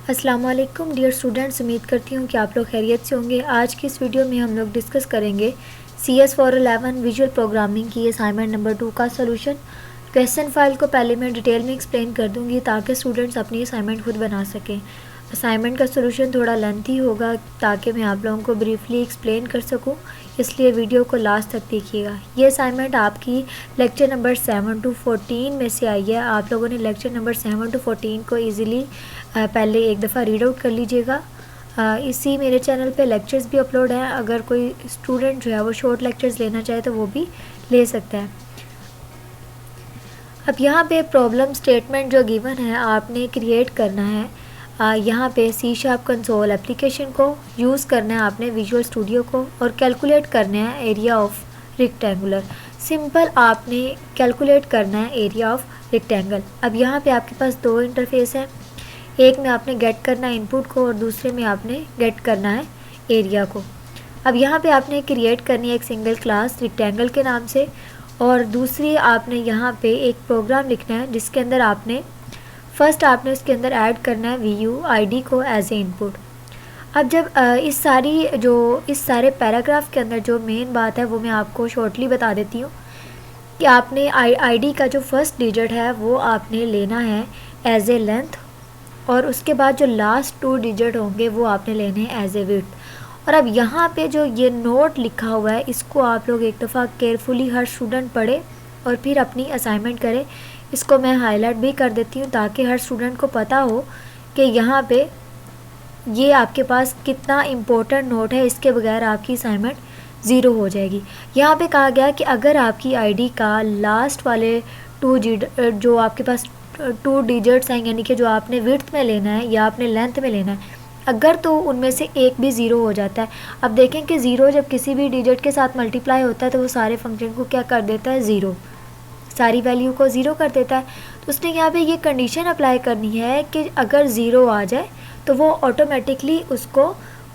अस्सलाम वालेकुम dear students, उम्मीद करती हूँ कि आप लोग खैरियत से होंगे। आज की इस वीडियो में हम लोग डिस्कस करेंगे CS411 विजुअल प्रोग्रामिंग की असाइनमेंट नंबर 2 का सोल्यूशन। क्वेश्चन फाइल को पहले मैं डिटेल में एक्सप्लेन कर दूँगी ताकि स्टूडेंट्स अपनी असाइनमेंट खुद बना सकें। असाइनमेंट का सोल्यूशन थोड़ा लेंथी होगा ताकि मैं आप लोगों को ब्रीफली एक्सप्लेन कर सकूं, इसलिए वीडियो को लास्ट तक देखिएगा। ये असाइनमेंट आपकी लेक्चर नंबर 7 to 14 में से आई है। आप लोगों ने लेक्चर नंबर 7 to 14 को इजीली पहले एक दफ़ा रीड आउट कर लीजिएगा। इसी मेरे चैनल पे लेक्चर्स भी अपलोड हैं, अगर कोई स्टूडेंट जो है वो शॉर्ट लेक्चर्स लेना चाहे तो वो भी ले सकता है। अब यहाँ पे प्रॉब्लम स्टेटमेंट जो गिवन है आपने क्रिएट करना है। यहाँ पे C# कंसोल एप्लीकेशन को यूज़ करना है आपने विजुअल स्टूडियो को, और कैलकुलेट करना है एरिया ऑफ रेक्टेंगुलर। सिंपल आपने कैलकुलेट करना है एरिया ऑफ रेक्टेंगल। अब यहाँ पे आपके पास दो इंटरफेस हैं, एक में आपने गेट करना है इनपुट को और दूसरे में आपने गेट करना है एरिया को। अब यहाँ पे आपने क्रिएट करनी है एक सिंगल क्लास रेक्टेंगल के नाम से, और दूसरी आपने यहाँ पे एक प्रोग्राम लिखना है जिसके अंदर आपने फर्स्ट आपने उसके अंदर ऐड करना है VUID को एज ए इनपुट। अब जब इस सारे पैराग्राफ के अंदर जो मेन बात है वो मैं आपको शॉर्टली बता देती हूँ कि आपने ID का जो फर्स्ट डिजिट है वो आपने लेना है एज ए लेंथ, और उसके बाद जो लास्ट 2 डिजिट होंगे वो आपने लेने हैं एज ए विड्थ। और अब यहाँ पे जो ये नोट लिखा हुआ है इसको आप लोग एक दफ़ा केयरफुली हर स्टूडेंट पढ़े और फिर अपनी असाइनमेंट करें। इसको मैं हाईलाइट भी कर देती हूँ ताकि हर स्टूडेंट को पता हो कि यहाँ पे ये आपके पास कितना इम्पोर्टेंट नोट है, इसके बगैर आपकी असाइनमेंट ज़ीरो हो जाएगी। यहाँ पे कहा गया कि अगर आपकी ID का लास्ट वाले जो आपके पास 2 डिजिट्स हैं, यानी कि जो आपने विड्थ में लेना है या आपने लेंथ में लेना है, अगर तो उनमें से एक भी ज़ीरो हो जाता है। अब देखें कि ज़ीरो जब किसी भी डिजिट के साथ मल्टीप्लाई होता है तो वो सारे फंक्शन को क्या कर देता है, ज़ीरो, सारी वैल्यू को ज़ीरो कर देता है। तो उसने यहाँ पे ये कंडीशन अप्लाई करनी है कि अगर ज़ीरो आ जाए तो वो ऑटोमेटिकली उसको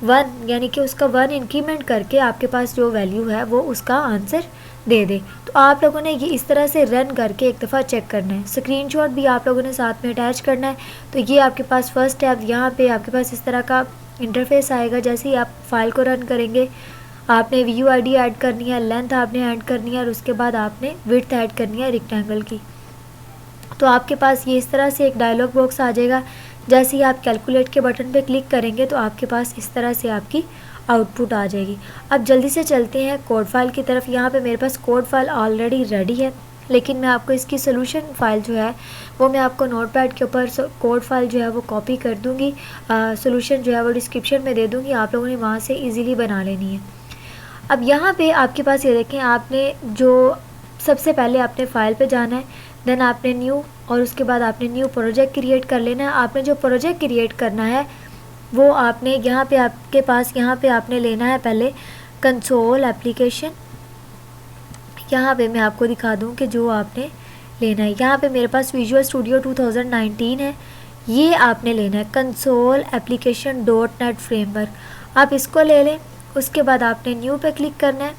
1 यानी कि उसका 1 इंक्रीमेंट करके आपके पास जो वैल्यू है वो उसका आंसर दे दे। तो आप लोगों ने ये इस तरह से रन करके एक दफ़ा चेक करना है। स्क्रीनशॉट भी आप लोगों ने साथ में अटैच करना है। तो ये आपके पास फर्स्ट है। अब यहाँ पे आपके पास इस तरह का इंटरफेस आएगा। जैसे ही आप फाइल को रन करेंगे आपने VUID ऐड करनी है, लेंथ आपने ऐड करनी है, और उसके बाद आपने विड्थ ऐड करनी है रेक्टेंगल की। तो आपके पास ये इस तरह से एक डायलॉग बॉक्स आ जाएगा। जैसे ही आप कैलकुलेट के बटन पे क्लिक करेंगे तो आपके पास इस तरह से आपकी आउटपुट आ जाएगी। अब जल्दी से चलते हैं कोड फाइल की तरफ। यहाँ पे मेरे पास कोड फाइल ऑलरेडी रेडी है, लेकिन मैं आपको इसकी सोल्यूशन फाइल जो है वो मैं आपको नोटपैड के ऊपर कोड फाइल जो है वो कॉपी कर दूँगी। सोल्यूशन जो है वो डिस्क्रिप्शन में दे दूँगी, आप लोगों ने वहाँ से ईज़िली बना लेनी है। अब यहाँ पे आपके पास ये देखें, आपने जो सबसे पहले आपने फ़ाइल पे जाना है, देन आपने न्यू, और उसके बाद आपने न्यू प्रोजेक्ट क्रिएट कर लेना है। आपने जो प्रोजेक्ट क्रिएट करना है वो आपने यहाँ पे आपके पास यहाँ पे आपने लेना है पहले कंसोल एप्लीकेशन। यहाँ पे मैं आपको दिखा दूँ कि जो आपने लेना है, यहाँ पे मेरे पास विजुअल स्टूडियो 2019 है, ये आपने लेना है कंसोल एप्लीकेशन .NET फ्रेमवर्क। आप इसको ले लें। उसके बाद आपने न्यू पे क्लिक करना है।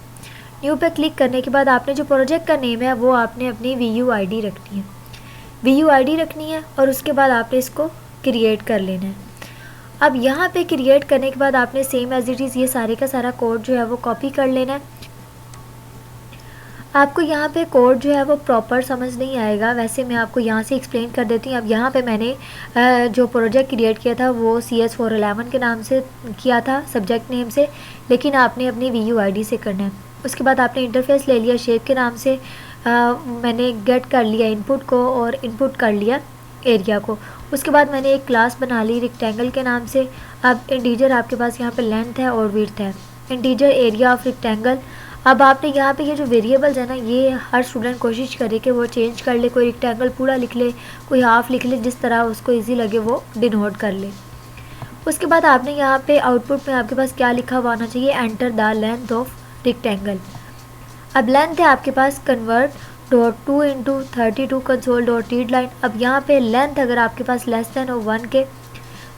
न्यू पे क्लिक करने के बाद आपने जो प्रोजेक्ट का नेम है वो आपने अपनी VUID रखनी है, VUID रखनी है, और उसके बाद आपने इसको क्रिएट कर लेना है। अब यहाँ पे क्रिएट करने के बाद आपने सेम एज इट इज़ ये सारे का सारा कोड जो है वो कॉपी कर लेना है। आपको यहाँ पे कोड जो है वो प्रॉपर समझ नहीं आएगा, वैसे मैं आपको यहाँ से एक्सप्लेन कर देती हूँ। अब यहाँ पे मैंने जो प्रोजेक्ट क्रिएट किया था वो CS411 के नाम से किया था, सब्जेक्ट नेम से, लेकिन आपने अपनी VUID से करना है। उसके बाद आपने इंटरफेस ले लिया शेप के नाम से। मैंने गेट कर लिया इनपुट को और इनपुट कर लिया एरिया को। उसके बाद मैंने एक क्लास बना ली रेक्टेंगल के नाम से। अब इंटीजर आपके पास यहाँ पे लेंथ है और विड्थ है, इंटीजर एरिया ऑफ रेक्टेंगल। अब आपने यहाँ पे ये जो वेरिएबल्स है ना, ये हर स्टूडेंट कोशिश करे कि वो चेंज कर ले, कोई रेक्टेंगल पूरा लिख ले, कोई हाफ लिख ले, जिस तरह उसको इजी लगे वो डिनोट कर ले। उसके बाद आपने यहाँ पे आउटपुट में आपके पास क्या लिखा हुआ आना चाहिए, enter the length of rectangle. अब लेंथ है आपके पास convert.2 into 32 console.readline। अब यहाँ पे लेंथ अगर आपके पास लेस देन हो 1 के,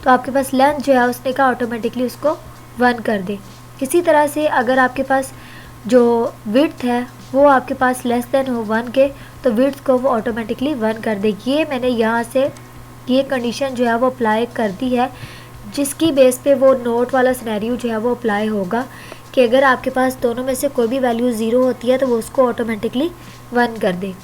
तो आपके पास लेंथ जो है उसने कहा ऑटोमेटिकली उसको 1 कर दे। इसी तरह से अगर आपके पास जो विड्थ है वो आपके पास लेस देन हो 1 के, तो विड्थ को वो ऑटोमेटिकली 1 कर दे। ये मैंने यहाँ से ये कंडीशन जो है वो अप्लाई कर दी है, जिसकी बेस पे वो नोट वाला सिनेरियो जो है वो अप्लाई होगा कि अगर आपके पास दोनों में से कोई भी वैल्यू 0 होती है तो वो उसको ऑटोमेटिकली 1 कर दे।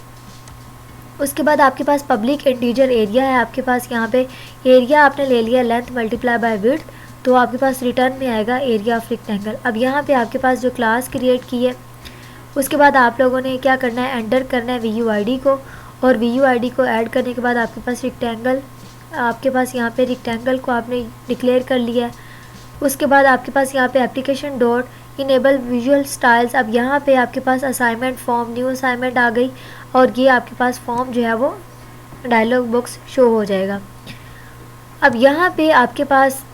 उसके बाद आपके पास पब्लिक इंटीजर एरिया है, आपके पास यहाँ पे एरिया आपने ले लिया लेंथ मल्टीप्लाई बाय विड्थ, तो आपके पास रिटर्न में आएगा एरिया ऑफ रेक्टेंगल। अब यहाँ पे आपके पास जो क्लास क्रिएट की है, उसके बाद आप लोगों ने क्या करना है, एंटर करना है VUID को, और VUID को ऐड करने के बाद आपके पास रेक्टेंगल, आपके पास यहाँ पे रेक्टेंगल को आपने डिक्लेयर कर लिया है। उसके बाद आपके पास यहाँ पे application dot enable visual styles. अब यहाँ पे आपके पास असाइनमेंट फॉर्म, न्यू असाइनमेंट आ गई, और ये आपके पास फॉर्म जो है वो डायलॉग बॉक्स शो हो जाएगा। अब यहाँ पे आपके पास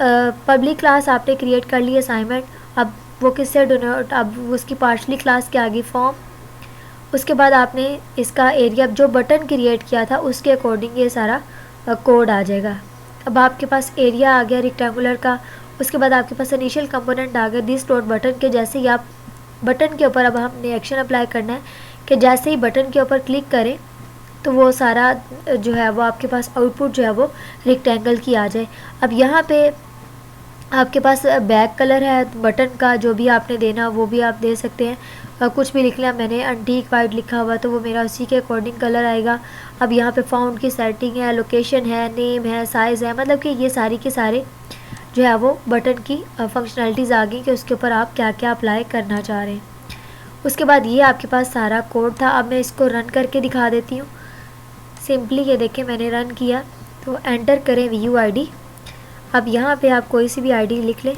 पब्लिक क्लास आपने क्रिएट कर ली असाइनमेंट, अब वो किससे डोनोट, अब उसकी पार्शली क्लास क्या आ गई, फॉर्म। उसके बाद आपने इसका एरिया जो बटन क्रिएट किया था उसके अकॉर्डिंग ये सारा कोड आ जाएगा। अब आपके पास एरिया आ गया रेक्टेंगुलर का। उसके बाद आपके पास इनिशियल कंपोनेंट आ गया दिस डॉट बटन के। जैसे ही आप बटन के ऊपर, अब हमने एक्शन अप्लाई करना है कि जैसे ही बटन के ऊपर क्लिक करें तो वो सारा जो है वो आपके पास आउटपुट जो है वो रेक्टेंगल की आ जाए। अब यहाँ पे आपके पास बैक कलर है बटन का, जो भी आपने देना वो भी आप दे सकते हैं। कुछ भी लिख लिया मैंने, एंटीक वाइट लिखा हुआ तो वो मेरा उसी के अकॉर्डिंग कलर आएगा। अब यहाँ पे फाउंड की सेटिंग है, लोकेशन है, नेम है, साइज़ है, मतलब कि ये सारी के सारे जो है वो बटन की फंक्शनलिटीज़ आ गई कि उसके ऊपर आप क्या क्या अप्लाई करना चाह रहे हैं। उसके बाद ये आपके पास सारा कोड था। अब मैं इसको रन करके दिखा देती हूँ। सिंपली ये देखें मैंने रन किया, तो एंटर करें VUID। अब यहाँ पे आप कोई सी भी आईडी लिख लें।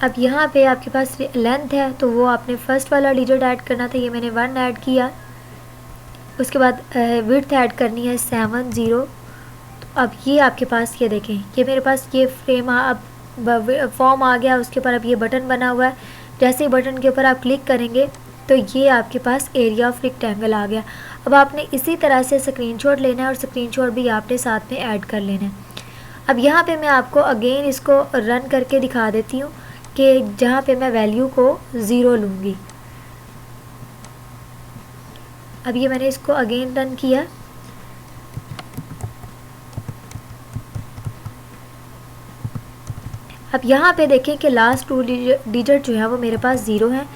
अब यहाँ पे आपके पास लेंथ है तो वो आपने फर्स्ट वाला डिजिट ऐड करना था, ये मैंने 1 ऐड किया। उसके बाद विड्थ ऐड करनी है 70। तो अब ये आपके पास ये देखें, ये मेरे पास ये फ्रेम अब फॉर्म आ गया, उसके ऊपर अब ये बटन बना हुआ है। जैसे ही बटन के ऊपर आप क्लिक करेंगे तो ये आपके पास एरिया ऑफ रेक्टेंगल आ गया। अब आपने इसी तरह से स्क्रीनशॉट लेना है और स्क्रीनशॉट भी आपने साथ में ऐड कर लेना है। अब यहाँ पे मैं आपको अगेन इसको रन करके दिखा देती हूँ कि जहाँ पे मैं वैल्यू को 0 लूँगी। अब ये मैंने इसको अगेन रन किया। अब यहाँ पे देखें कि लास्ट 2 डिजिट जो है वो मेरे पास 0 है।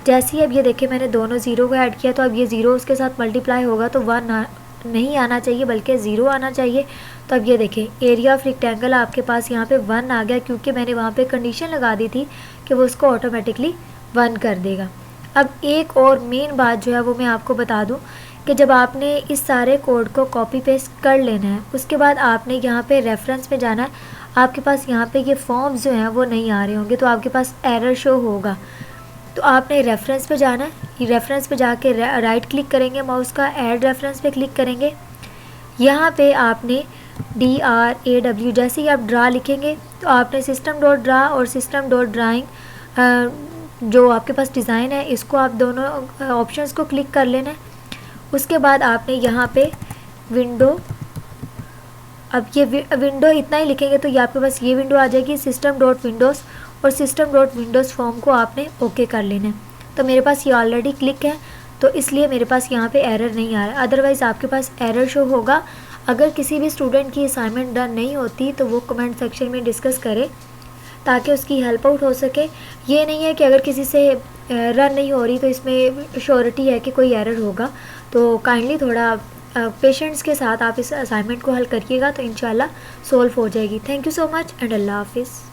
जैसे ही अब ये देखें मैंने दोनों 0 को ऐड किया तो अब ये 0 उसके साथ मल्टीप्लाई होगा तो 1 नहीं आना चाहिए बल्कि 0 आना चाहिए। तो अब ये देखें एरिया ऑफ रेक्टेंगल आपके पास यहाँ पे 1 आ गया, क्योंकि मैंने वहाँ पे कंडीशन लगा दी थी कि वो उसको ऑटोमेटिकली 1 कर देगा। अब एक और मेन बात जो है वो मैं आपको बता दूँ कि जब आपने इस सारे कोड को कॉपी पेस्ट कर लेना है, उसके बाद आपने यहाँ पे रेफरेंस में जाना है। आपके पास यहाँ पे ये फॉर्म्स जो हैं वो नहीं आ रहे होंगे तो आपके पास एरर शो होगा। तो आपने रेफरेंस पे जाना है, रेफरेंस पे जाके राइट क्लिक करेंगे माउस का, ऐड रेफरेंस पे क्लिक करेंगे। यहाँ पे आपने DRAW जैसे ही आप ड्रा लिखेंगे तो आपने सिस्टम डॉट ड्रा और सिस्टम डॉट ड्राइंग जो आपके पास डिज़ाइन है इसको आप दोनों ऑप्शंस को क्लिक कर लेना है। उसके बाद आपने यहाँ पे विंडो, अब ये विंडो इतना ही लिखेंगे तो ये आपके पास ये विंडो आ जाएगी, सिस्टम डॉट विंडोज़ और सिस्टम डॉट विंडोज़ फॉर्म को आपने ओके कर लेना है। तो मेरे पास ये ऑलरेडी क्लिक है तो इसलिए मेरे पास यहाँ पे एरर नहीं आ रहा है, अदरवाइज़ आपके पास एरर शो होगा। अगर किसी भी स्टूडेंट की असाइनमेंट डन नहीं होती तो वो कमेंट सेक्शन में डिस्कस करे ताकि उसकी हेल्प आउट हो सके। ये नहीं है कि अगर किसी से रन नहीं हो रही तो इसमें श्योरिटी है कि कोई एरर होगा। तो काइंडली थोड़ा पेशेंस के साथ आप इस असाइनमेंट को हल करिएगा तो इंशाल्लाह सोल्व हो जाएगी। Thank you so much and अल्लाह हाफिज़।